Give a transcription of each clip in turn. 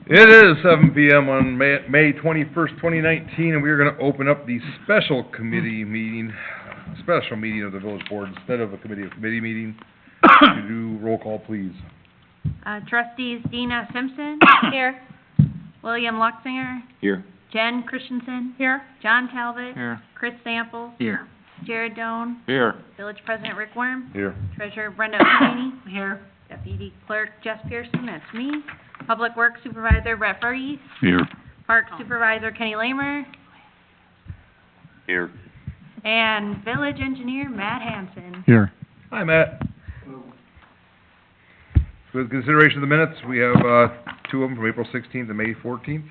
It is 7 p.m. on May 21st, 2019, and we are going to open up the special meeting of the village board instead of a committee meeting. Could you do roll call, please? Trustees Dina Simpson. Here. William Luxinger. Here. Jen Christensen. Here. John Talbot. Here. Chris Sample. Here. Jared Doan. Here. Village President Rick Worm. Here. Treasurer Brenda O'Haney. Here. Deputy Clerk Jess Pearson, that's me. Public Works Supervisor Brett Furry. Here. Park Supervisor Kenny Lamer. Here. And Village Engineer Matt Hanson. Here. Hi, Matt. With consideration of the minutes, we have two of them from April 16th and May 14th.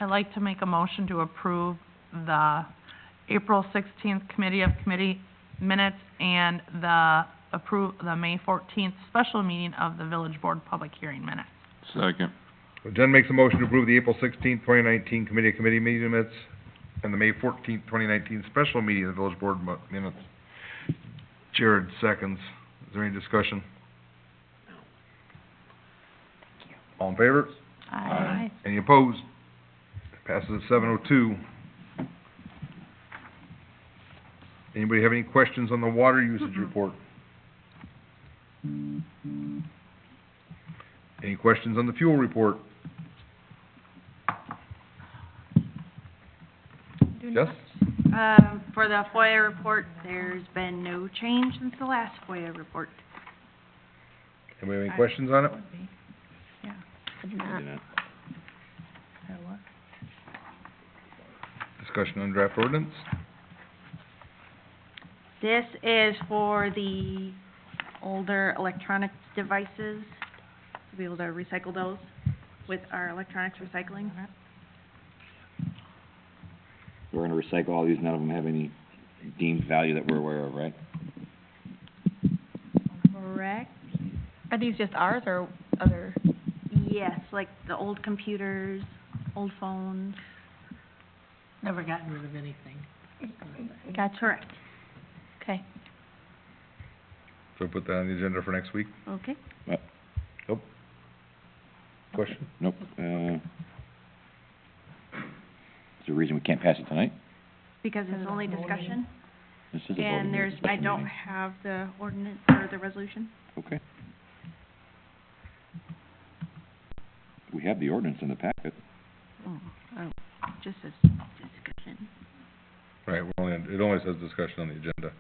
I'd like to make a motion to approve the April 16th committee minutes and the May 14th special meeting of the village board public hearing minutes. Second. So Jen makes a motion to approve the April 16th, 2019 committee meeting minutes and the May 14th, 2019 special meeting of the village board minutes. Jared seconds. Is there any discussion? All in favor? Aye. Any opposed? Passes at 7:02. Anybody have any questions on the water usage report? Any questions on the fuel report? Yes? For the FOIA report, there's been no change since the last FOIA report. Anybody have any questions on it? Yeah. I do not. Discussion on draft ordinance? This is for the older electronic devices, to be able to recycle those with our electronics recycling. We're gonna recycle all these, none of them have any deemed value that we're aware of, right? Correct? Are these just ours or other? Yes, like the old computers, old phones. Never gotten rid of anything. Gotcha. Correct. Okay. So we'll put that on the agenda for next week? Okay. Nope. Question? Nope. Is there a reason we can't pass it tonight? Because it's only discussion, This is a voting and there's, I special don't meeting. have the ordinance or the resolution. Okay. We have the ordinance in the packet. Oh, just as discussion. Right, it only says discussion on the agenda.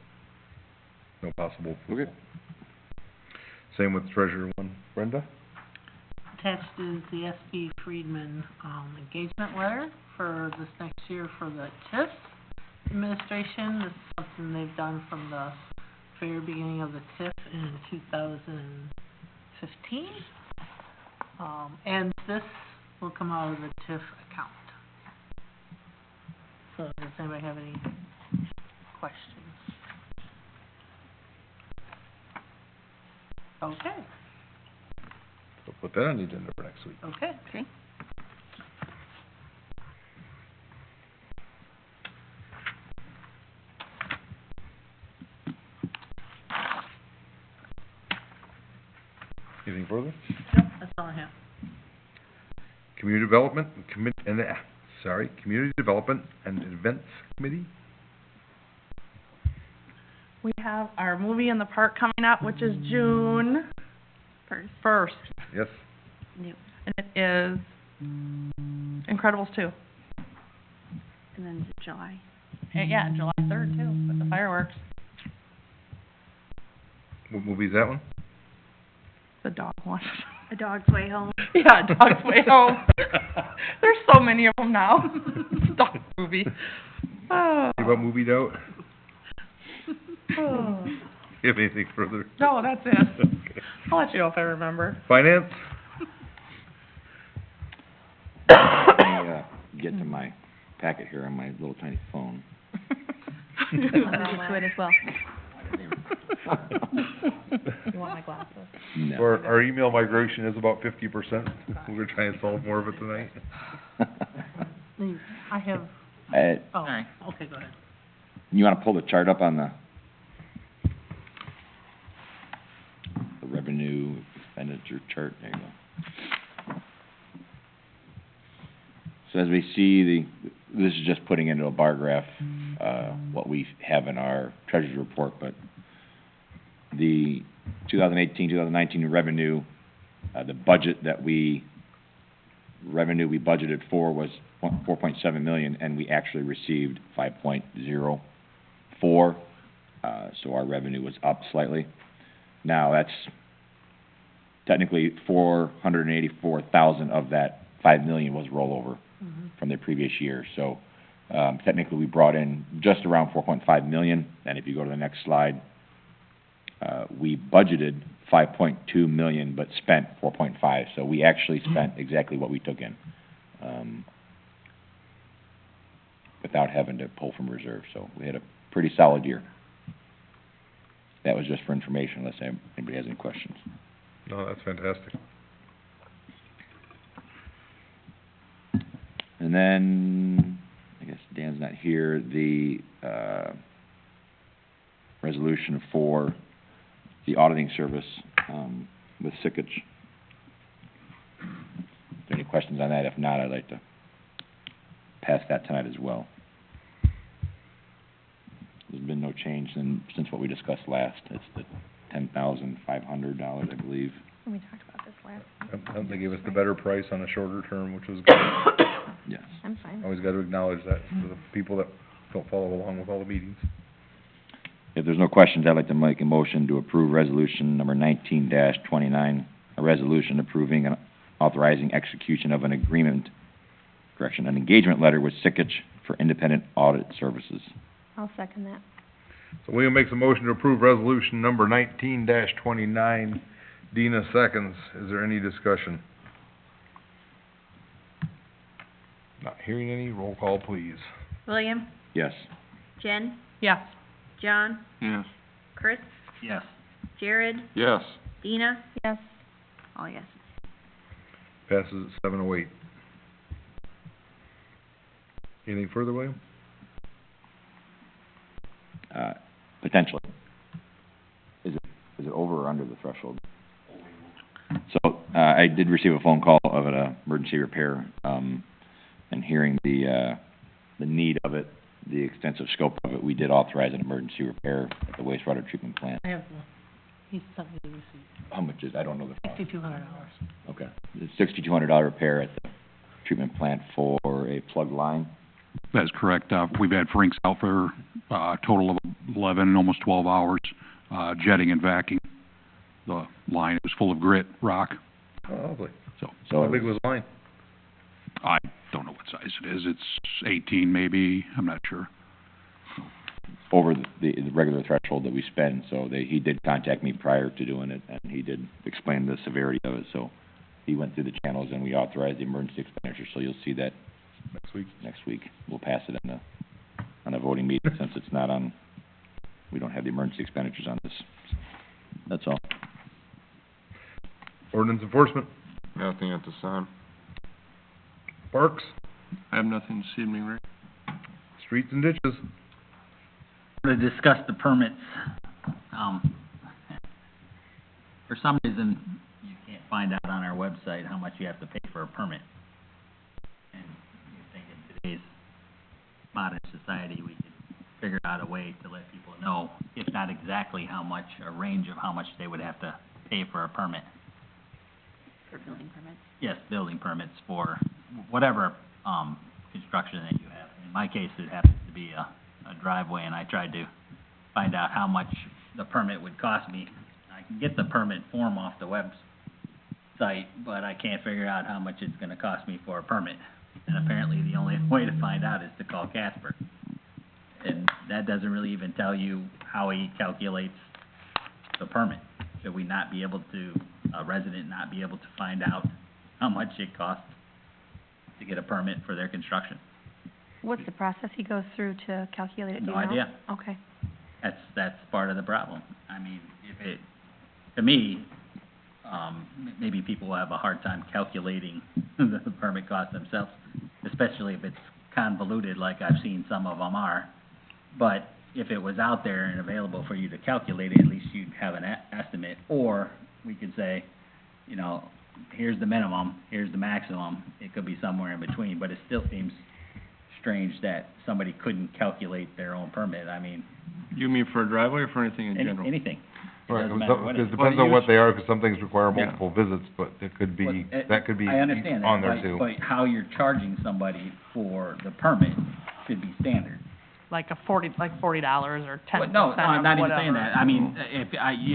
No possible approval. Okay. Same with treasurer one. Brenda? Attached is the S.B. Friedman, engagement letter for this next year for the TIF administration. This is something they've done from the very beginning of the TIF in 2015. And this will come out of the TIF account. So does anybody have any questions? Okay, We'll put that on the agenda for next week. okay. Okay. Anything further? Nope, that's all I have. Community Development, Community Development and Events Committee? We have our movie in the park coming up, which is June first, Yes? New. and it is Incredibles 2. And then July. Yeah, July 3rd too, with the fireworks. What movie is that one? The dog one. A Dog's Way Home. Yeah, Dog's Way Home. There's so many of them now. Dog movie. Oh. About movie out? Oh. You have anything further? No, that's it. Okay. I'll let you know if I remember. Finance? Let me, get to my packet here on my little tiny phone. I'll get to it as well. You want my glasses? No. Our email migration is about 50%. We're trying to solve more of it tonight. I have, Uh, okay, go ahead. you wanna pull the chart up on the revenue expenditure chart? There you go. So as we see this is just putting into a bar graph, what we have in our treasurer's report, but the 2018, 2019 revenue, the budget revenue we budgeted for was 4.7 million, and we actually received 5.04. So our revenue was up slightly. Now, that's technically 484,000 of that 5 million was rollover from the previous year. So, technically we brought in just around 4.5 million, and if you go to the next slide, we budgeted 5.2 million, but spent 4.5, so we actually spent exactly what we took in, without having to pull from reserve, so we had a pretty solid year. That was just for information, unless anybody has any questions. No, that's fantastic. And then, I guess Dan's not here, the, resolution for the auditing service, with Sikich. Is there any questions on that? If not, I'd like to pass that tonight as well. There's been no change since what we discussed last. It's the $10,500, I believe. We talked about this last. They gave us the better price on a shorter term, which was good. Yes. I'm fine. Always got to acknowledge that to the people that don't follow along with all the meetings. If there's no questions, I'd like to make a motion to approve resolution number 19-29, a resolution approving and authorizing execution of an engagement letter with Sikich for independent audit services. I'll second that. So William makes a motion to approve resolution number 19-29. Dina seconds. Is there any discussion? Not hearing any. Roll call, please. William, Yes. Jen, Yes. John, Yes. Chris, Yes. Jared, Yes. Dina. Yes. All yes. Passes at 7:08. Anything further, William? Potentially. Is it over or under the threshold? So, I did receive a phone call of an emergency repair, and hearing the need of it, the extensive scope of it, we did authorize an emergency repair at the wastewater treatment plant. I have he sent me the receipt, How much is, I don't know the cost. $6,200. Okay. It's $6,200 repair at the treatment plant for a plugged line. That is correct. We've had Franks out for a total of 11, almost 12 hours, jetting and vacuuming. The line was full of grit, rock, Oh, lovely. So How big was the line? I don't know what size it is. It's 18 maybe, I'm not sure. over the regular threshold that we spend, so he did contact me prior to doing it, and he did explain the severity of it, so he went through the channels and we authorized the emergency expenditure, so you'll see that next week. We'll pass it on a voting meeting, since it's not on, we don't have the emergency expenditures on this. That's all. Ordinance enforcement, Nothing at this time. parks, I have nothing this evening, Rick. streets and ditches. To discuss the permits. For some reason, you can't find out on our website how much you have to pay for a permit. And you think in today's modern society, we could figure out a way to let people know, if not exactly how much, a range of how much they would have to pay for a permit. For building permits. Yes, building permits for whatever, construction that you have. In my case, it happens to be a driveway, and I tried to find out how much the permit would cost me. I can get the permit form off the website, but I can't figure out how much it's gonna cost me for a permit. And apparently, the only way to find out is to call Casper. And that doesn't really even tell you how he calculates the permit. Should we not be able to, a resident not be able to find out how much it costs to get a permit for their construction? What's the process he goes through to calculate it, do you No know? idea. Okay. That's part of the problem. I mean, to me, maybe people will have a hard time calculating the permit cost themselves, especially if it's convoluted like I've seen some of them are. But if it was out there and available for you to calculate it, at least you'd have an estimate. Or we could say, you know, here's the minimum, here's the maximum, it could be somewhere in between, but it still seems strange that somebody couldn't calculate their own permit, I mean, You mean for a driveway or for anything in general? anything. It Right, doesn't matter what it it is. depends on what they are, 'cause some things require Yeah. multiple visits, but it could be, Well, that could be I understand on that, there too. but how you're charging somebody for the permit should be standard. Like $40 or 10% But no, I'm not even saying that, I mean, if,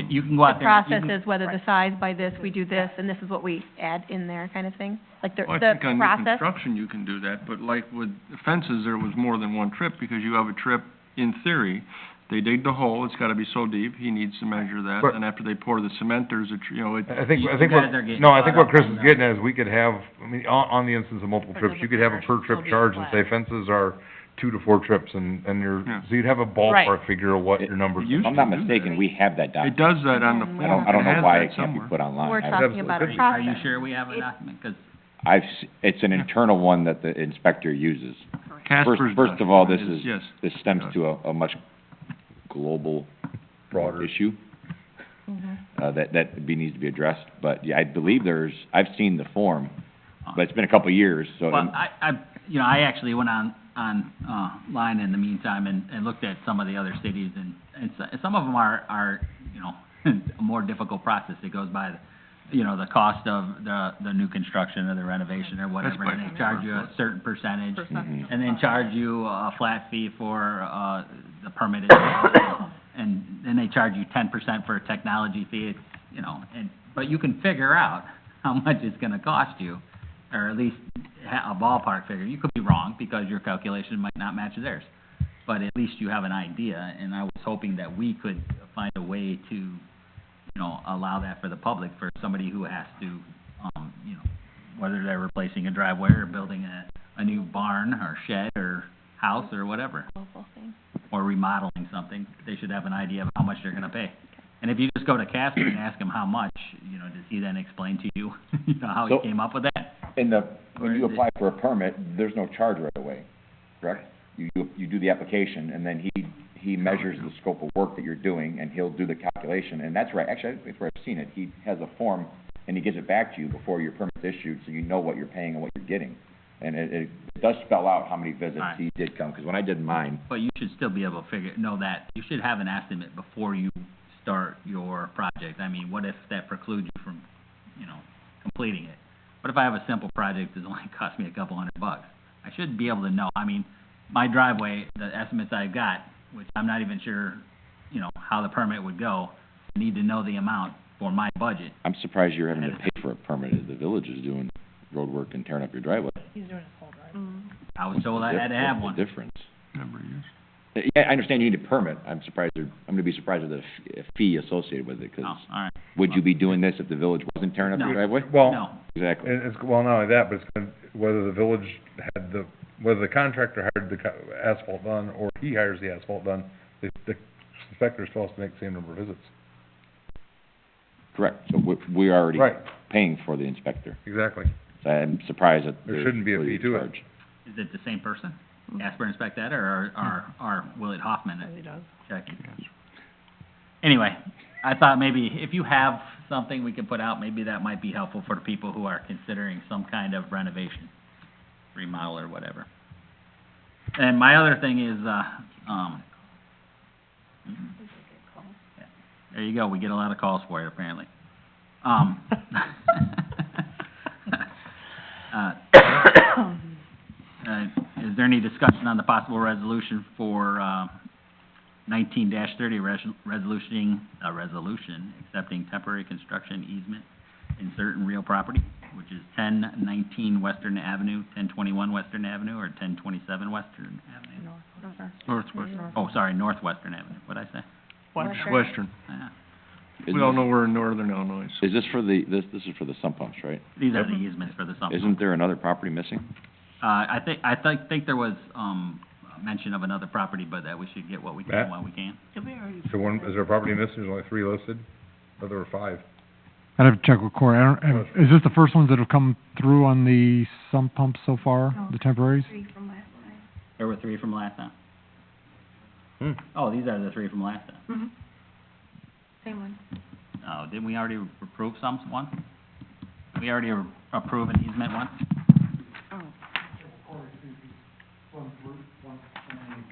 you can go The out there. you process can- is whether the size by this, we do this, and this is what we add in there kind of thing? Like the Well, I think on new process? construction you can do that, but like with fences, there was more than one trip, because you have a trip, in theory, they dig the hole, it's gotta be so deep, he needs to measure that, But- and after they pour the cement, there's a, it, I think, You I think guys what, are getting no, I think caught what Chris up on is that. getting at is we could have, I mean, on the instance of multiple But trips, does you the could have a parish per still trip be charge and flat? say fences are 2 to 4 trips, and you're, Yeah. so you'd have a ballpark figure of what your numbers You are. If I'm not should do mistaken, that. we have that it document. does that on the I form, I don't it know has why that it can't be somewhere. put online. We're I've- talking about a Absolutely. Are you process. sure we have a document? 'Cause it's an internal one that the inspector uses. Casper's First of all, this document is, yes. this stems to a much global Broader. issue, Mm-hmm. that needs to be addressed. But, yeah, I believe I've seen the form, but it's been a couple of years, so. Well, I actually went line in the meantime and looked at some of the other cities, and some of them are, a more difficult process. It goes by, the cost of the new construction or the renovation or whatever, and they charge you a certain percentage, Mhm. and then charge you a flat fee for, the permit itself, and then they charge you 10% for a technology fee, but you can figure out how much it's gonna cost you, or at least a ballpark figure. You could be wrong, because your calculation might not match theirs, but at least you have an idea, and I was hoping that we could find a way to, allow that for the public, for somebody who has to, whether they're replacing a driveway or building a new barn or shed or house or whatever, or remodeling something, they should have an idea of how much they're gonna pay. And if you just go to Casper and ask him how much, does he then explain to you, how he So- came up with that? When you apply for a permit, there's no charge right away, correct? You do the application, and then he measures the scope of work that you're doing, and he'll do the calculation, and that's right, actually, that's where I've seen it. He has a form, and he gives it back to you before your permit's issued, so you know what you're paying and what you're getting. And it does spell out how many visits Alright. he did come, because when I did mine, But you should still be able to know that, you should have an estimate before you start your project. I mean, what if that precludes you from, completing it? What if I have a simple project that's only cost me a couple $100? I should be able to know. I mean, my driveway, the estimates I've got, which I'm not even sure, how the permit would go, I need to know the amount for my budget. I'm surprised you're having to pay for a permit. The village is doing road work and tearing up your driveway. He's doing his whole drive. I was told I had to have one. What's the difference? Number of years. Yeah, I understand you need a permit. I'm gonna be surprised with a fee associated with it, Oh, 'cause all right. would you be doing this if the village wasn't tearing up your No. driveway? Well, No, Exactly. it's, well, not only that, but it's gonna, whether the village had whether the contractor hired the asphalt done, or he hires the asphalt done, the inspector's supposed to make the same number of visits. Correct. So we're already Right, paying for the inspector. exactly. So I'm surprised that There shouldn't be a fee to it. charge. is it the same person? Asper inspect that, or Willett Hoffman He does. check it? Anyway, I thought maybe if you have something we could put out, maybe that might be helpful for the people who are considering some kind of renovation, remodel or whatever. And my other thing is, there you go, we get a lot of calls for it apparently. Is there any discussion on the possible resolution for, 19-30, resolution accepting temporary construction easement in certain real property, which is 1019 Western Avenue, 1021 Western Avenue, or 1027 Western Avenue? Northwest. Oh, sorry, Northwestern Avenue, what'd I say? Western. Yeah. Is We all this- know we're in northern Illinois. so- Is this for this is for the sump pumps, right? These are the easements for the sump. Isn't there another property missing? I think there was, mention of another property, but that we should get what we Matt? can while we can. Did we already? So is there a property missing? There's only 3 listed? Thought there were 5. I'd have to check with Corey. Is this the first ones that have come through on the sump pumps so far, No. the temporaries? 3 from last time. There were 3 from last time. Hmm. Oh, these are the 3 from last time. Mm-hmm. Same one. Oh, didn't we already approve one? we already approve an easement once? Oh.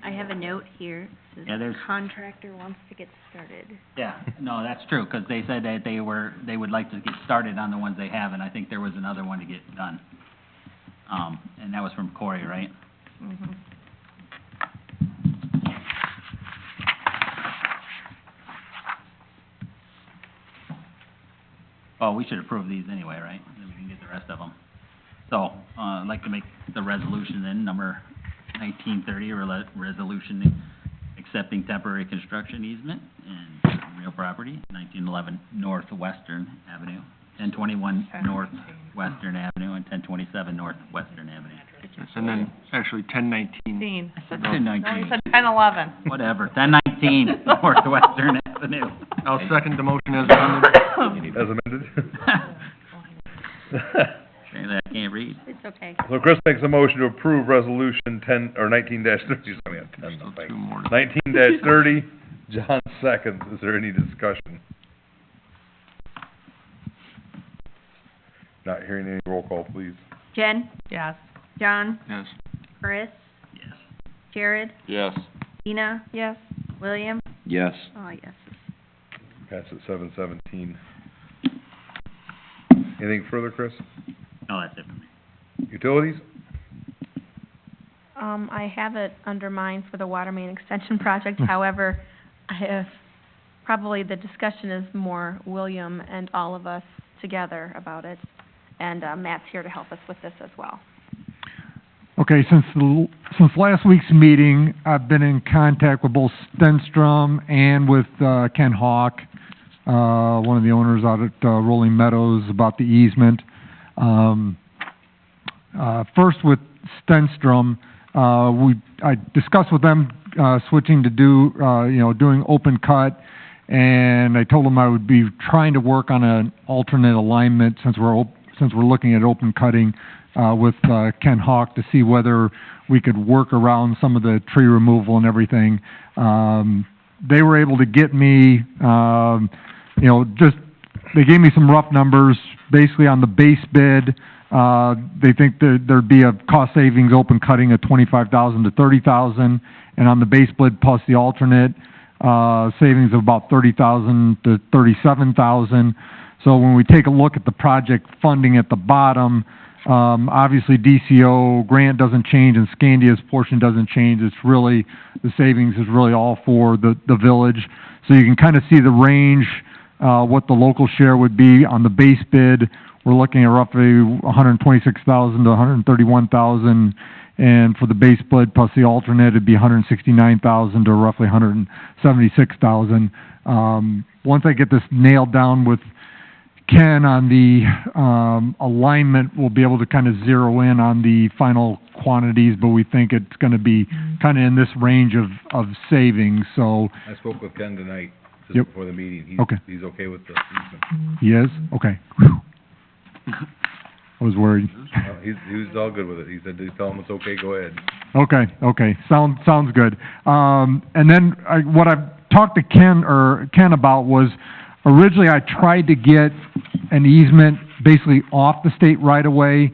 I have a note here. It says Yeah, there's- contractor wants to get started. Yeah, no, that's true, 'cause they said that they would like to get started on the ones they have, and I think there was another one to get done. And that was from Corey, right? Mm-hmm. Well, we should approve these anyway, right? Then we can get the rest of them. So, I'd like to make the resolution then, number 1930, resolution accepting temporary construction easement and real property, 1911 Northwestern Avenue, 1021 Northwestern Avenue, and 1027 Northwestern Avenue. And then, actually, 1019. I said No, you 1019, said 1011. whatever, 1019 Northwestern Avenue. I'll second the motion as amended. As amended? Apparently I can't read. It's okay. So Chris makes a motion to approve resolution 10, or 19-30, I mean, 10, Still nothing. two more. 19-30, John seconds. Is there any discussion? Not hearing any roll call, please. Jen, Yes. John, Yes. Chris, Yes. Jared, Yes. Tina, Yes. William, Yes. oh, yes. Pass at 7:17. Anything further, Chris? No, that's it for me. Utilities? I have it under mine for the water main extension project, however, I have, probably the discussion is more William and all of us together about it, and, Matt's here to help us with this as well. Okay, since last week's meeting, I've been in contact with both Stenstrom and with, Ken Hawk, one of the owners out at, Rolling Meadows about the easement. First with Stenstrom, I discussed with them, switching to doing open cut, and I told them I would be trying to work on an alternate alignment since we're looking at open cutting, with, Ken Hawk to see whether we could work around some of the tree removal and everything. They were able to get me, they gave me some rough numbers, basically on the base bid. They think there'd be a cost savings open cutting of $25,000 to $30,000, and on the base bid plus the alternate, savings of about $30,000 to $37,000. So when we take a look at the project funding at the bottom, obviously DCO grant doesn't change and Scandia's portion doesn't change. It's really, the savings is really all for the village. So you can kind of see the range, what the local share would be on the base bid. We're looking at roughly $126,000 to $131,000, and for the base bid plus the alternate, it'd be $169,000 to roughly $176,000. Once I get this nailed down with Ken on the alignment, we'll be able to kind of zero in on the final quantities, but we think it's going to be kind of in this range of savings. So I spoke with Ken tonight, just Yep. before the meeting. Okay. He's okay with the easement. he is? Okay. Whew. I was worried. He was all good with it. He said, tell him it's okay, go ahead. Okay. Sounds good. And then what I've talked to Ken about was, originally I tried to get an easement basically off the state right of way,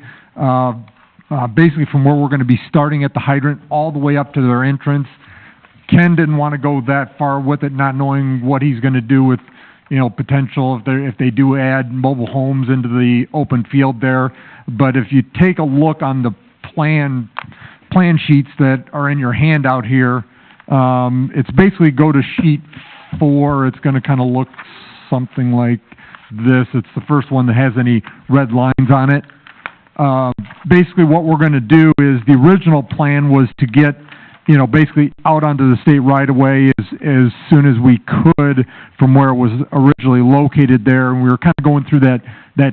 basically from where we're gonna be starting at the hydrant all the way up to their entrance. Ken didn't wanna go that far with it, not knowing what he's gonna do with, potential if they do add mobile homes into the open field there. But if you take a look on the plan sheets that are in your handout here, it's basically go to sheet 4. It's gonna kinda look something like this. It's the first one that has any red lines on it. Basically what we're gonna do is, the original plan was to get, basically out onto the state right of way as soon as we could from where it was originally located there, and we were kind of going through that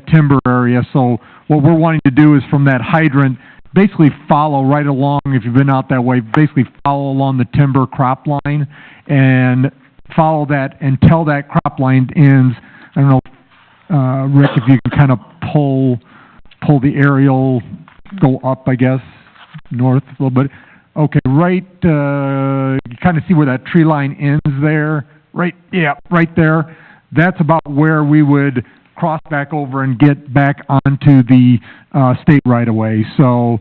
timber area. So what we're wanting to do is from that hydrant, basically follow right along, if you've been out that way, basically follow along the timber crop line and follow that until that crop line ends. I don't know, Rick, if you can kind of pull the aerial, go up, I guess, north a little bit. Okay, right, you kind of see where that tree line ends there? Right there. That's about where we would cross back over and get back onto the, state right of way. So,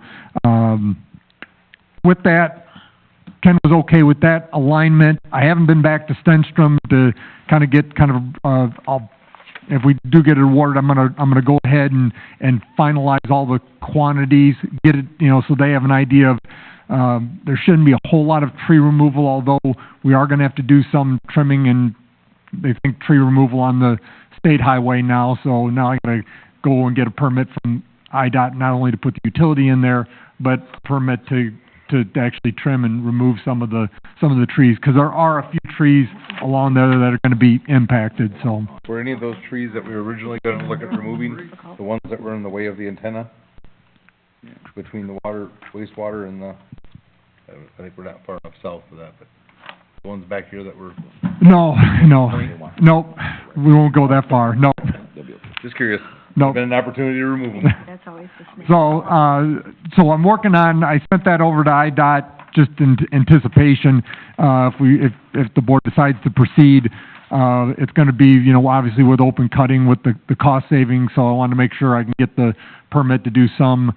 with that, Ken was okay with that alignment. I haven't been back to Stenstrom to kind of get if we do get it awarded, I'm gonna go ahead and finalize all the quantities, get it, so they have an idea of, there shouldn't be a whole lot of tree removal, although we are gonna have to do some trimming, and they think tree removal on the state highway now, so now I gotta go and get a permit from IDOT, not only to put the utility in there, but permit to actually trim and remove some of the trees, because there are a few trees along there that are gonna be impacted, so. Were any of those trees that we were originally gonna look at removing, the ones that were in the way of the antenna? Between the wastewater and the, I think we're not far enough south for that, but the ones back here that were, No, nope, we won't go that far, nope, just curious. nope. Been an opportunity to remove them. That's always the snake. So I'm working on, I sent that over to IDOT, just in anticipation, if the board decides to proceed, it's gonna be, obviously with open cutting with the cost savings, so I wanna make sure I can get the permit to do some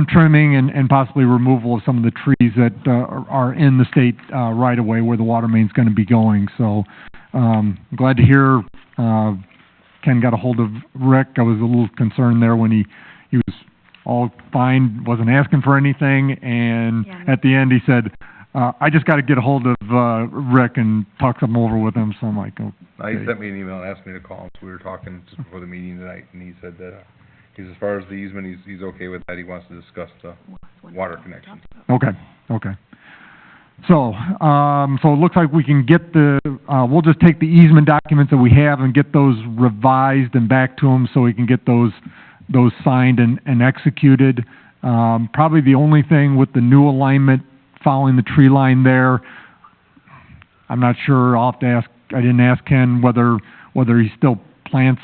trimming and possibly removal of some of the trees that, are in the state, right of way where the water main's gonna be going, so, glad to hear, Ken got a hold of Rick. I was a little concerned there when he was all fine, wasn't asking for anything, and Yeah. at the end, he said, I just gotta get a hold of, Rick and talk something over with him, so I'm like, He okay. sent me an email and asked me to call him, so we were talking just before the meeting tonight, and he said that, as far as the easement, he's okay with that, he wants to discuss the water connection. Okay. So, so it looks like we can get we'll just take the easement documents that we have and get those revised and back to him so we can get those signed and executed. Probably the only thing with the new alignment following the tree line there, I'm not sure, I'll have to ask, I didn't ask Ken whether he still plants,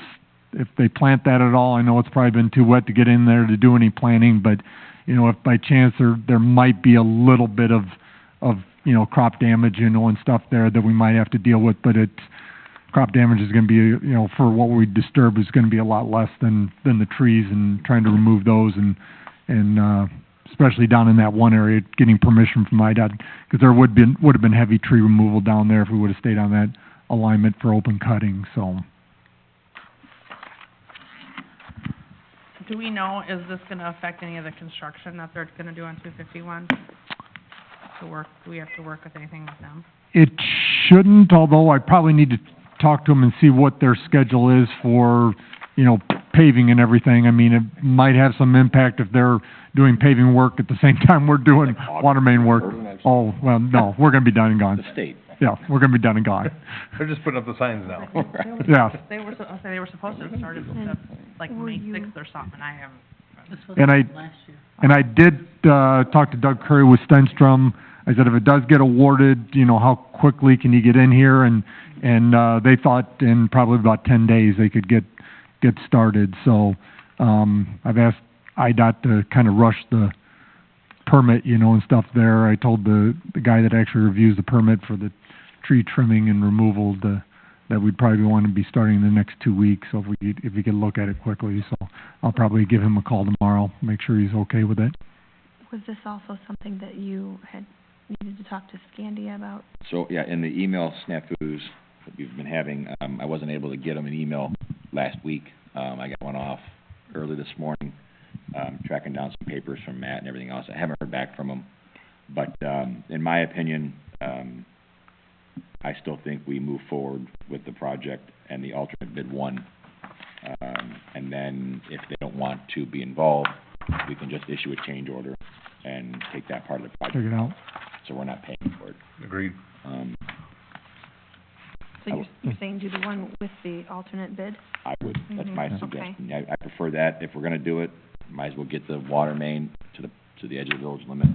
if they plant that at all. I know it's probably been too wet to get in there to do any planting, but, if by chance there might be a little bit of crop damage, and stuff there that we might have to deal with, but crop damage is gonna be, for what we disturb is gonna be a lot less than the trees, and trying to remove those and especially down in that one area, getting permission from IDOT, because there would have been heavy tree removal down there if we would've stayed on that alignment for open cutting, so. Do we know, is this gonna affect any of the construction that they're gonna do on 251? Do we have to work with anything with them? It shouldn't, although I probably need to talk to them and see what their schedule is for, paving and everything. I mean, it might have some impact if they're doing paving work at the same time we're doing water main work. Oh, well, no, we're gonna be done and gone. The state. Yeah, we're gonna be done and gone. They're just putting up the signs now. Yeah. They were supposed to have started, like, May 6th or something, I haven't. This was And I- last year. And I did, talk to Doug Curry with Stenstrom. I said, if it does get awarded, how quickly can you get in here? And they thought in probably about 10 days they could get started. So, I've asked IDOT to kind of rush the permit, and stuff there. I told the guy that actually reviews the permit for the tree trimming and removal that we'd probably want to be starting in the next 2 weeks, so if we could look at it quickly. So I'll probably give him a call tomorrow, make sure he's okay with it. Was this also something that you had needed to talk to Scandia about? So, yeah, in the email snafus that we've been having, I wasn't able to get them an email last week. I got one off early this morning, tracking down some papers from Matt and everything else. I haven't heard back from them. But, in my opinion, I still think we move forward with the project and the alternate bid one. And then if they don't want to be involved, we can just issue a change order and take that part of the project. Check it out. So we're not paying for it. Agreed. So you're saying do the one with the alternate bid? I would, that's my Okay. suggestion. I prefer that. If we're gonna do it, might as well get the water main to the edge of the village limit.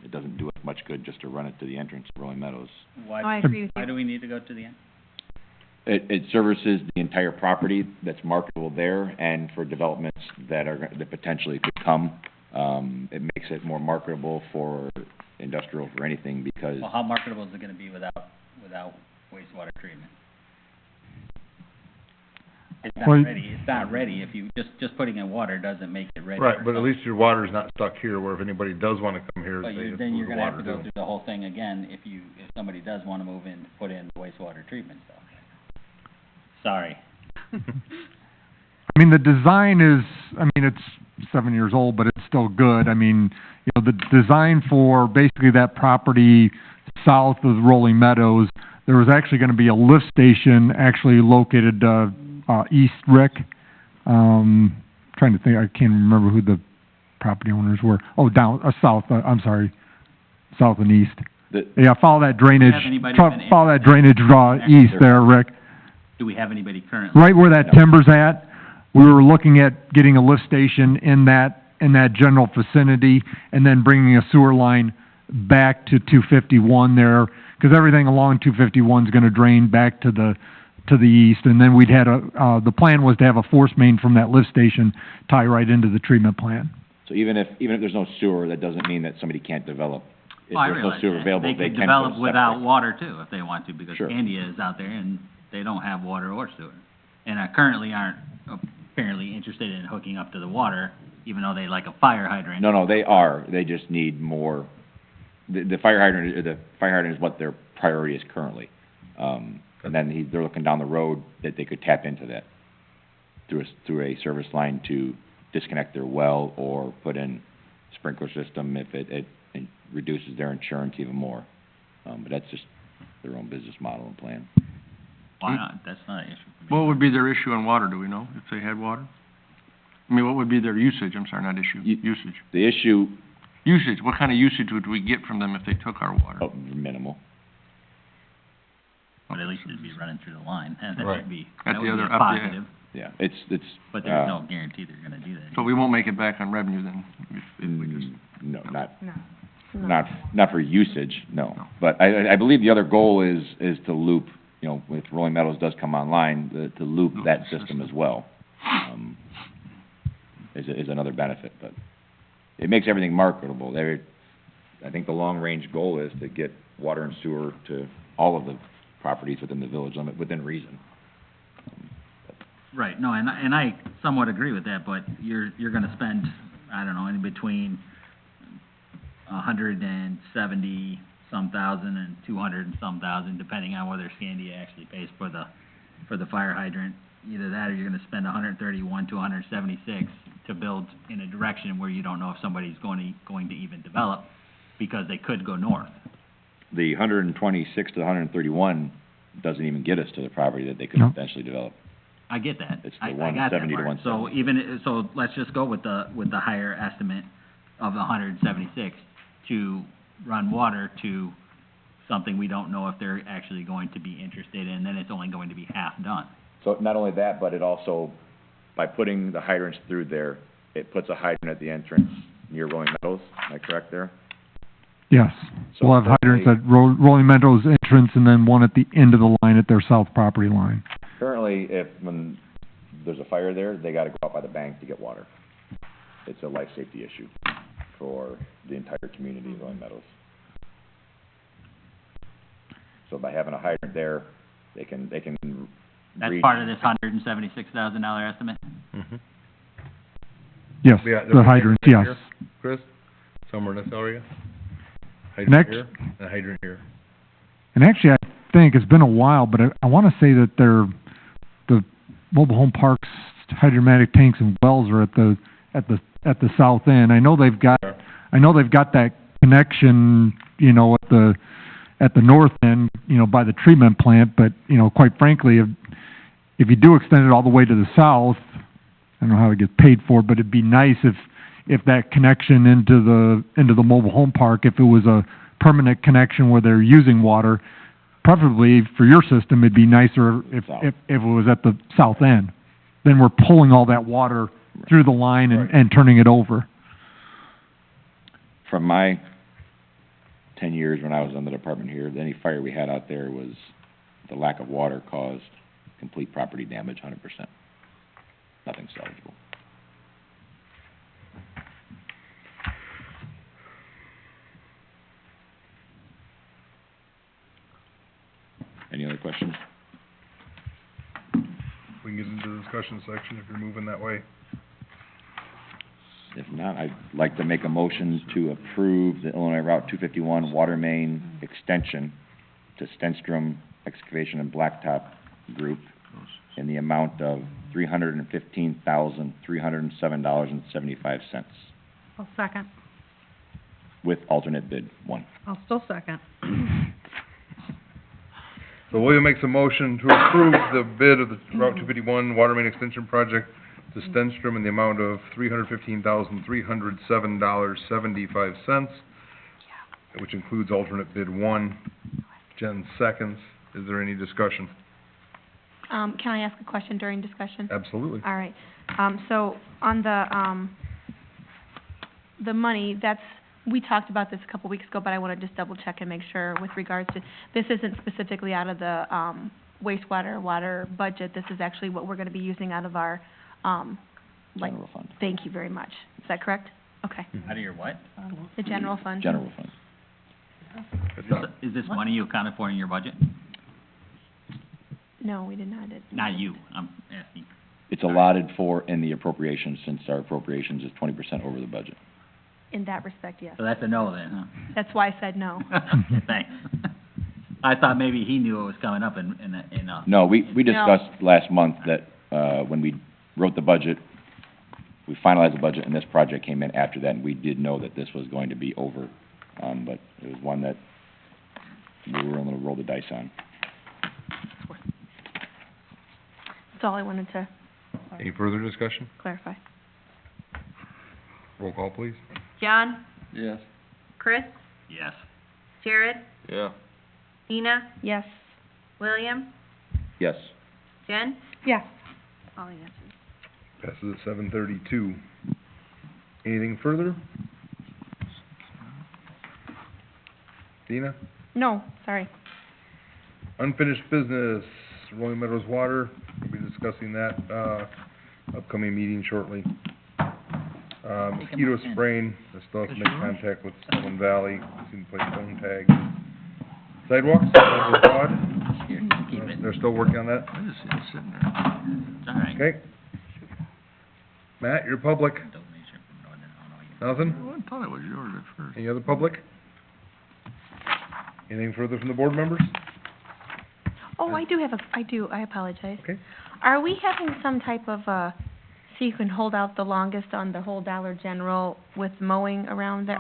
It doesn't do us much good just to run it to the entrance of Rolling Meadows. Oh, I Why, agree with why you. do we need to go to the end? It services the entire property that's marketable there, and for developments that potentially could come. It makes it more marketable for industrial, for anything, because Well, how marketable is it gonna be without wastewater treatment? It's Well, not ready, it's not ready. If you, just putting in water doesn't make it ready. Right, but at least your water's not stuck here, where if anybody does wanna come here, But they you, have then you're the gonna have water to go too. through the whole thing again if somebody does wanna move in, put in wastewater treatment stuff. Sorry. I mean, the design is, I mean, it's 7 years old, but it's still good. I mean, you know, the design for basically that property south of Rolling Meadows, there was actually gonna be a lift station actually located, east, Rick. Trying to think, I can't remember who the property owners were. Oh, down, south, I'm sorry, south and east. Yeah, follow that drainage, Have anybody been follow that interested drainage, in east there, Rick. Do we have anybody currently? Right where that timber's at, we were looking at getting a lift station in that general vicinity, and then bringing a sewer line back to 251 there, because everything along 251's gonna drain back to the east, and then we'd had the plan was to have a force main from that lift station tie right into the treatment plant. So even if there's no sewer, that doesn't mean that somebody can't develop. If Well, I there's no realize sewer that. available, They they could can develop put without septic. water too, if they want to, because Sure. Candia is out there and they don't have water or sewer. And currently aren't apparently interested in hooking up to the water, even though they like a fire hydrant. No, they are, they just need more, the fire hydrant is what their priority is currently. And then they're looking down the road that they could tap into that through a service line to disconnect their well or put in sprinkler system if it reduces their insurance even more. But that's just their own business model and plan. Why not? That's not an issue for me. What would be their issue on water, do we know, if they had water? I mean, what would be their usage, I'm sorry, not issue, usage. The issue, Usage, what kind of usage would we get from them if they took our water? minimal. But at least it'd be running through the line, and that Right. would be, At that the would be other- a up the- positive, Yeah, it's, but there's no guarantee they're gonna do that. So we won't make it back on revenue then, if we just... no, No. not for usage, no. No. But I believe the other goal is to loop, you know, if Rolling Meadows does come online, to loop Loop that the system as well. Is another benefit, but it makes everything marketable. I think the long-range goal is to get water and sewer to all of the properties within the village limit, within reason. Right, no, and I somewhat agree with that, but you're gonna spend, I don't know, in between $170-some thousand and $200-some thousand, depending on whether Scandia actually pays for the fire hydrant. Either that or you're gonna spend $131 to $176 to build in a direction where you don't know if somebody's going to even develop, because they could go north. The 126 to 131 doesn't even get us to the property that they could No. potentially develop. I get that. It's the I got that 170 to part. So 170. so let's just go with the higher estimate of 176 to run water to something we don't know if they're actually going to be interested in, then it's only going to be half done. So not only that, but it also, by putting the hydrants through there, it puts a hydrant at the entrance near Rolling Meadows, am I correct there? Yes, So we'll have hydrants at Rolling Meadows entrance, and then one at the end of the line at their south property line. Currently, when there's a fire there, they gotta go out by the bank to get water. It's a life safety issue for the entire community of Rolling Meadows. So by having a hydrant there, they can That's reach- part of this $176,000 estimate? Mhm. Yes, Yeah, the hydrants, yes. here, Chris, somewhere in this area? Next- Hydrant here, and a hydrant here. And actually, I think, it's been a while, but I wanna say that the mobile home parks hydromatic tanks and wells are at the south end. I know they've got that connection, you know, at the north end, you know, by the treatment plant, but, you know, quite frankly, if you do extend it all the way to the south, I don't know how it gets paid for, but it'd be nice if that connection into the mobile home park, if it was a permanent connection where they're using water, preferably for your system, it'd be nicer if it was at the south end. Then we're pulling all that water through the line and turning it over. From my 10 years when I was on the department here, any fire we had out there was, the lack of water caused complete property damage, 100%. Nothing salvageable. Any other questions? We can get into discussion section if you're moving that way. If not, I'd like to make a motion to approve the Illinois Route 251 water main extension to Stenstrom Excavation and Blacktop Group in the amount of $315,307.75 I'll second. with alternate bid one. I'll still second. So William makes a motion to approve the bid of the Route 251 water main extension project to Stenstrom in the amount of $315,307.75, which includes alternate bid one. Jen seconds. Is there any discussion? Can I ask a question during discussion? Absolutely. All right, so on the money, we talked about this a couple weeks ago, but I wanna just double check and make sure with regards to, this isn't specifically out of the, wastewater, water budget, this is actually what we're gonna be using out of our, General fund. thank you very much. Is that correct? Okay, Out of your what? the general fund? General fund. It's not- Is this money you accounted for in your budget? No, we did not. Not you, I'm asking. It's allotted for in the appropriations, since our appropriations is 20% over the budget. In that respect, yes. So that's a no then, huh? That's why I said no. Thanks. I thought maybe he knew it was coming up in No, we discussed last month that, when we wrote the budget, we finalized the budget, and this project came in after that, and we did know that this was going to be over. But it was one that we were willing to roll the dice on. That's all I wanted to Any further discussion? clarify. Roll call, please. John? Yes. Chris? Yes. Jared? Yeah. Tina? Yes. William? Yes. Jen? Yes. All the answers. Passes at 7:32. Anything further? Dina? No, sorry. Unfinished business, Rolling Meadows Water, we'll be discussing that, upcoming meeting shortly. Mosquito spraying, I still have to make contact with Stone Valley, seem to play phone tag. Sidewalks, Meadows Broad, Here, keep it. they're still working on that, I just see it sitting there. It's all right. okay? Matt, you're public, Donation from Northern Illinois. nothing? Well, I thought it was yours at first. Any other public? Anything further from the board members? Oh, I apologize. Okay. Are we having some type of, so you can hold out the longest on the whole Dollar General with mowing around there?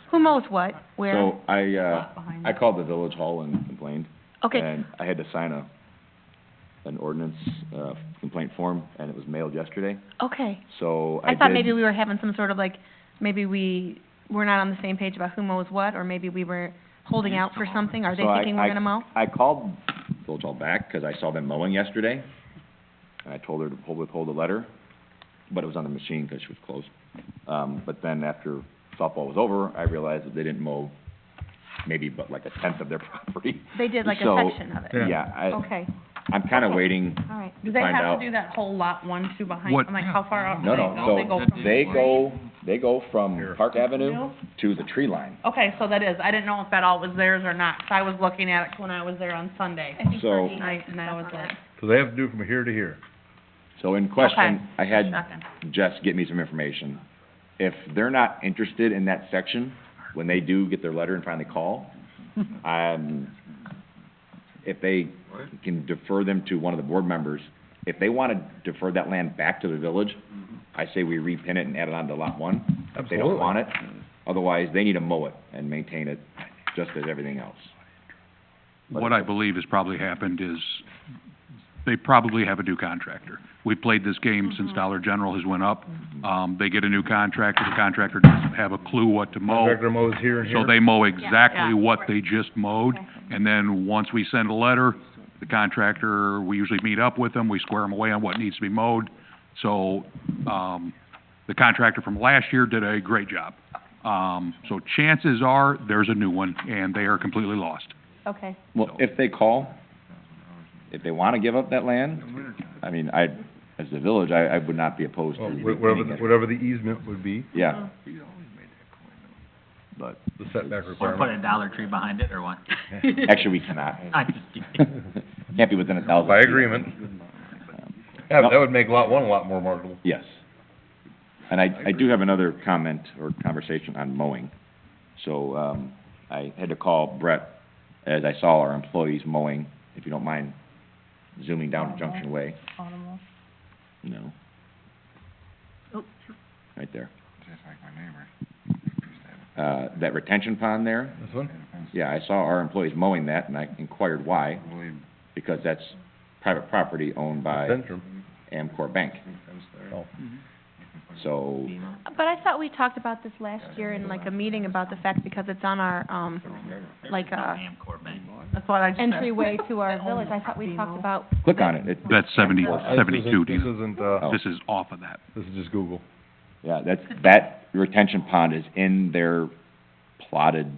Who mows what, where? So I behind I called the village hall and complained. Okay, And I had to sign an ordinance, complaint form, and it was mailed yesterday. okay. So I thought did- maybe we were having some sort of like, maybe we were not on the same page about who mows what, or maybe we were holding out for something. Are they So thinking we're gonna mow? I called village hall back, 'cause I saw them mowing yesterday. And I told her to withhold the letter, but it was on the machine 'cause she was closed. But then after softball was over, I realized that they didn't mow maybe but like a tenth of their property. They did like a So, section of it. Yeah. Okay, I'm kinda waiting all right. Do they find have out. to do that whole lot 1, 2 behind, What- like how far out do No, they no, go? They go so from they go from Here. Park Avenue to the tree line. Okay, so that is, I didn't know if that all was theirs or not, so I was looking at it when I was there on Sunday. So, And I was like, So they have to do from here to here. so in question, Okay. I had checking. Jess get me some information. If they're not interested in that section, when they do get their letter and finally call, if they can defer them to one of the board members, if they wanna defer that land back to the village, I say we repin it and add it on to lot one. If they don't Absolutely. want it, otherwise they need to mow it and maintain it just as everything else. What I believe has probably happened is they probably have a new contractor. We played this game since Dollar General has went up. They get a new contractor, the contractor doesn't have a clue what to mow. Contractor mows here and here. So they mow Yeah. exactly what they just mowed, and then once we send a letter, the contractor, we usually meet up with them, we square them away on what needs to be mowed. So, the contractor from last year did a great job. So chances are, there's a new one, and they are completely lost. Okay, Well, if they call, if they wanna give up that land, I mean, as the village, I would not be opposed to Well, repinning it. whatever the easement would be, Yeah. But, the setback Or put a requirement. Dollar Tree behind it, or what? actually, we cannot. I'm just kidding. Can't be within 1,000 By feet. agreement. Yeah, but that would make lot one a lot more marketable. Yes. And I do have another comment or conversation on mowing. So, I had to call Brett as I saw our employees mowing, if you don't mind zooming down to Junction Way. Audible. No. Right there. Just like my neighbor. That retention pond there, This one? yeah, I saw our employees mowing that, and I inquired why, because that's private property owned by Centrum. Amcor Bank. Oh. So, But I thought we talked about this last year in like a meeting about the fact because it's on our, like, Amcor Bank. That's what I just said. entryway to our village. I thought we talked about. click on it, That's 72, This Dina. isn't, This is off of that. this is just Google. yeah, that retention pond is in their plotted,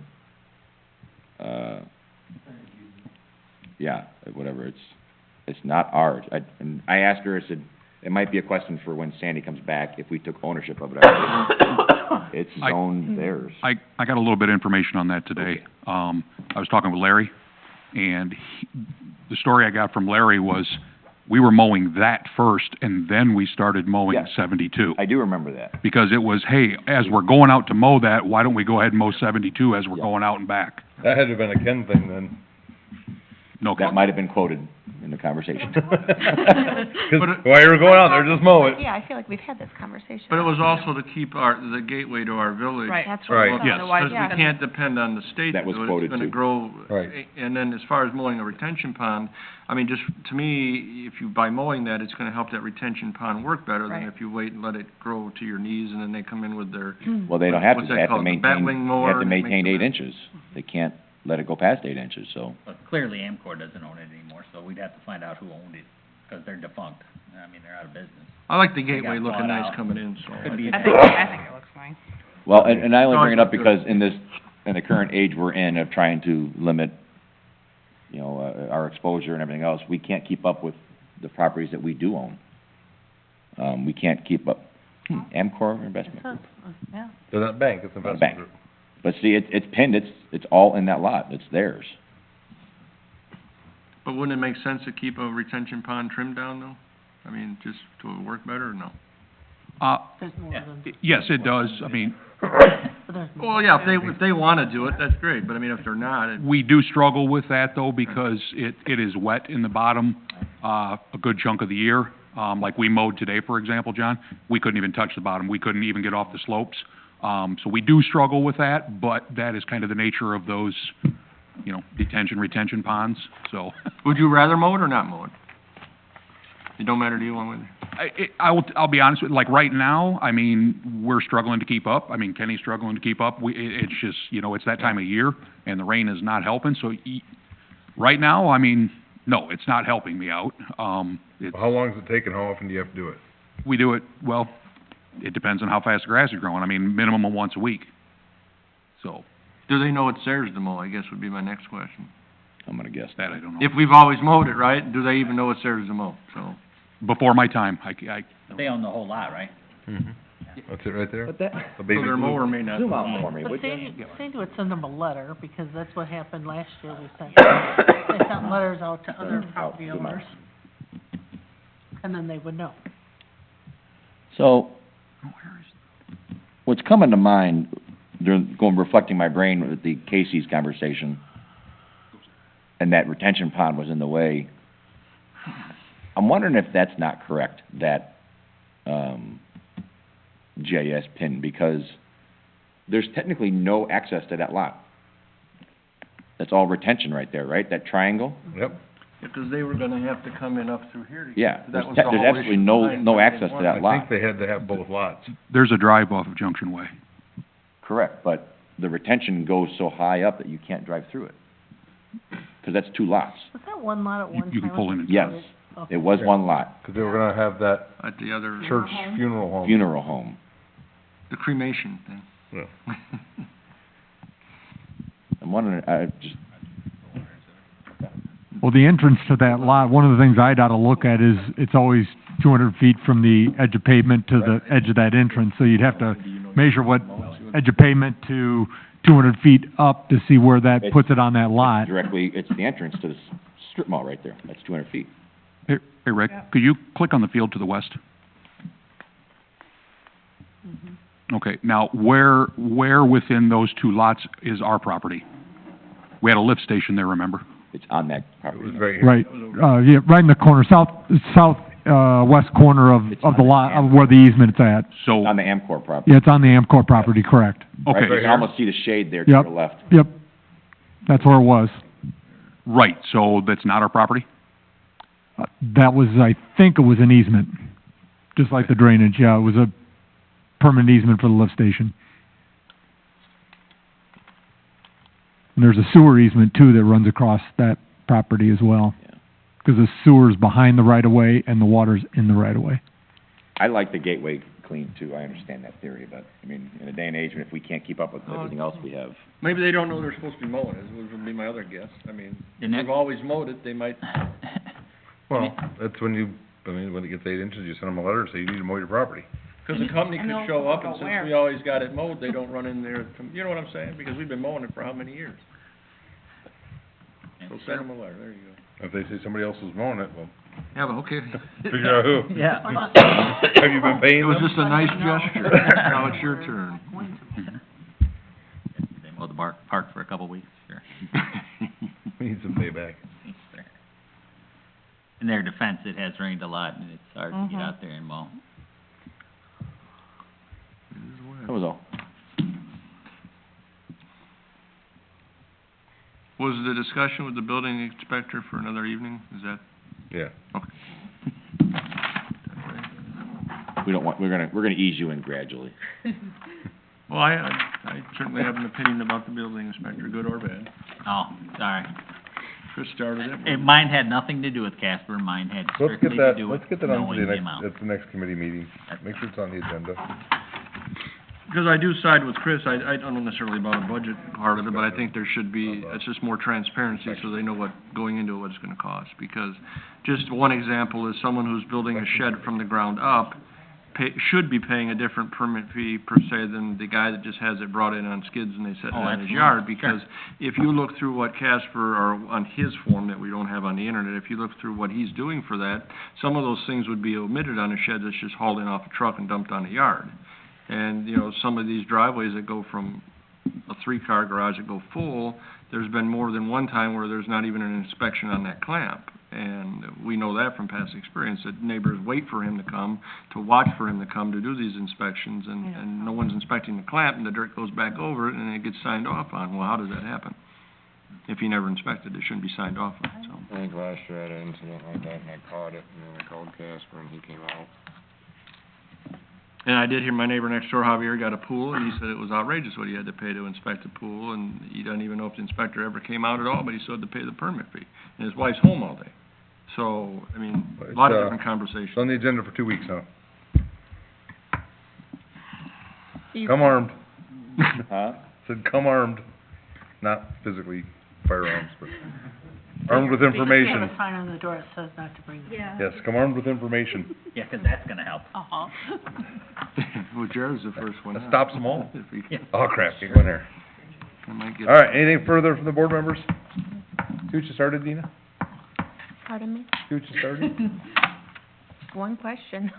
yeah, whatever, it's not ours. And I asked her, I said, it might be a question for when Sandy comes back, if we took ownership of it. It's zoned theirs. I got a little bit of information on that today. I was talking with Larry, and the story I got from Larry was, we were mowing that first, and then we started mowing Yes. 72. I do remember that. Because it was, hey, as we're going out to mow that, why don't we go ahead and mow 72 as we're going out and back? That had to have been a Ken thing then. No, That might have been quoted in the conversation. 'Cause while you were going out there, just mow it. Yeah, I feel like we've had this conversation. But it was also to keep the gateway to our village. Right. That's Right. what I Yes. thought. Otherwise, Because we can't depend on the state That to was do it, quoted it's gonna too. grow. Right. And then as far as mowing a retention pond, I mean, just, to me, if you, by mowing that, it's gonna help that retention pond work better than Right. if you wait and let it grow to your knees and then they come in with their, Well, they don't have to, What's they that have to called? The maintain, batwing they mower have to and it maintain makes 8 a- inches. They can't let it go past 8 inches, so. But clearly Amcor doesn't own it anymore, so we'd have to find out who owned it, because they're defunct. I mean, they're out of business. I like the They got gateway looking bought nice out. coming in, so. Could be I think it looks nice. Well, and I only bring it up It's because always in the current age we're in of trying to limit, you know, our exposure and everything else, we can't keep up with the properties that we do own. We can't keep up, Amcor Investment Group, Yeah. They're not bank, it's Not a investment bank. group. but see, it's pinned, it's all in that lot, it's theirs. But wouldn't it make sense to keep a retention pond trimmed down though? I mean, just to work better or no? There's more Yeah. than, Yes, it does. I mean, but there's more. Well, yeah, if they wanna do it, that's great, but I mean, if they're not, it, we do struggle with that though, because it is wet in the bottom, a good chunk of the year. Like we mowed today, for example, John, we couldn't even touch the bottom, we couldn't even get off the slopes. So we do struggle with that, but that is kind of the nature of those, you know, retention ponds, so. would you rather mow it or not mow it? It don't matter to you one way or the other? I'll be honest with you, like right now, I mean, we're struggling to keep up. I mean, Kenny's struggling to keep up. It's just, you know, it's that time of year and the rain is not helping, so right now, I mean, no, it's not helping me out. How long does it take and how often do you have to do it? We do it, well, it depends on how fast the grass is growing. I mean, minimum of once a week. So, Do they know it's theirs to mow, I guess would be my next question. I'm gonna guess. that I don't know. If we've always mowed it, right, do they even know it's theirs to mow, so. Before my time, I, But they own the whole lot, right? Mm-hmm. That's it right there? But that, A So baby their blue. mower may not. zoom out for me, But would you? Sandy would send them a letter, because that's what happened last year, they sent letters out to other property zoom out. owners. And then they would know. So, what's coming to mind, reflecting my brain with the Casey's conversation, and that retention pond was in the way, I'm wondering if that's not correct, that, GIS pin, because there's technically no access to that lot. That's all retention right there, right? That triangle? Yep. Because they were gonna have to come in up through here to get. Yeah, that there's was the there's whole absolutely issue no, behind no what they access to wanted. that I lot. think they had to have both lots. there's a drive off of Junction Way. Correct, but the retention goes so high up that you can't drive through it. 'Cause that's 2 lots. Was that one lot at one time? You can pull in and- Yes, Okay. it was 1 lot, Cause they were gonna have that At the other, church funeral home. funeral home. the cremation thing. Yeah. I'm wondering, Well, the entrance to that lot, one of the things I'd ought to look at is, it's always 200 feet from the edge of pavement to the edge of that entrance, so you'd have to measure what edge of pavement to 200 feet up to see where that puts it on that lot. directly, it's the entrance to the strip mall right there, that's 200 feet. Hey, Rick, could you click on the field to the west? Okay, now, where within those two lots is our property? We had a lift station there, remember? It's on that It property. was right here. Right, yeah, right in the corner, west corner of It's the on the lot, of Amcor. where the easement's at. So, On the Amcor property. Yeah, it's on the Amcor property, correct. Right, okay, you can almost see the shade there to Yep. the left. Yep, that's where it was. right, so that's not our property? That was, I think it was an easement, just like the drainage, yeah, it was a permanent easement for the lift station. And there's a sewer easement too that runs across that property as well. Yeah. Because the sewer's behind the right-of-way and the water's in the right-of-way. I like the gateway clean too, I understand that theory, but, I mean, in a day and age, if we can't keep up with everything else we have. Maybe they don't know they're supposed to be mowing it, would be my other guess. I mean, And that- they've always mowed it, they might, Well, that's when when it gets 8 inches, you send them a letter, say you need to mow your property. because the company And could they'll show up and go since where? we always got it mowed, they don't run in there, you know what I'm saying? Because we've been mowing it for how many years? So send them a letter, there you go. If they say somebody else is mowing it, well, Yeah, but okay. figure out who. Yeah. Have you been paying It was them? just a nice gesture. Now it's your turn. They mowed the park for a couple weeks, sure. We need some payback. In their defense, it has rained a lot, and it's hard to get Mhm. out there and mow. That was all. Was the discussion with the building inspector for another evening? Is that, Yeah. okay. We're gonna ease you in gradually. Well, I certainly have an opinion about the building inspector, good or bad. Oh, sorry. Chris started it. Mine had nothing to do with Casper, mine had Let's strictly get to that, do with let's get that on knowing to the the amount. next, at the next committee meeting. Make sure it's on the agenda. Because I do side with Chris, I don't know necessarily about a budget part of it, but I think there should be, it's just more transparency so they know what, going into it, what it's gonna cost. Because just one example is someone who's building a shed from the ground up, should be paying a different permit fee per se than the guy that just has it brought in on skids and they set it Oh, in his absolutely, yard. sure. Because if you look through what Casper, or on his form that we don't have on the internet, if you look through what he's doing for that, some of those things would be omitted on a shed that's just hauled in off a truck and dumped on a yard. And, you know, some of these driveways that go from a 3-car garage that go full, there's been more than one time where there's not even an inspection on that clamp. And we know that from past experience, that neighbors wait for him to come, to watch for him to come to do these inspections, and no one's inspecting the clamp, and the dirt goes back over it, and it gets signed off on. Well, how does that happen? If he never inspected, it shouldn't be signed off on, so. I think last year I had an incident like that, and I caught it, and then I called Casper, and he came out. And I did hear my neighbor next door, Javier, got a pool, and he said it was outrageous what he had to pay to inspect the pool, and he doesn't even know if the inspector ever came out at all, but he still had to pay the permit fee. And his wife's home all day. So, I mean, a lot of different It's conversations. on the agenda for 2 weeks now. You- Come armed. Huh? Said come armed, not physically firearms, but armed with information. We have a sign on the door that says not to bring them. Yeah. Yes, come armed with information. Yeah, 'cause that's gonna help. Uh-huh. Well, Jared's the first one That out. stops them all. If he- Yeah. Oh crap, can't go in there. I might get- All right, anything further from the board members? See what you started, Dina? Pardon me? See what you started? One question.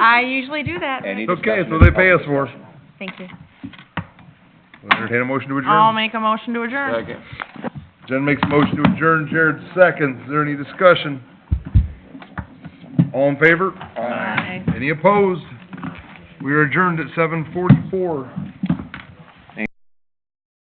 I usually do that. Any It's okay, it's discussion what they is pay us public for. discussion. Thank you. We'll entertain a motion to I'll adjourn. make a motion to adjourn. Second. Jen makes a motion to adjourn, Jared seconds. Is there any discussion? All in favor? Aye. Any opposed? We are adjourned at 7:44.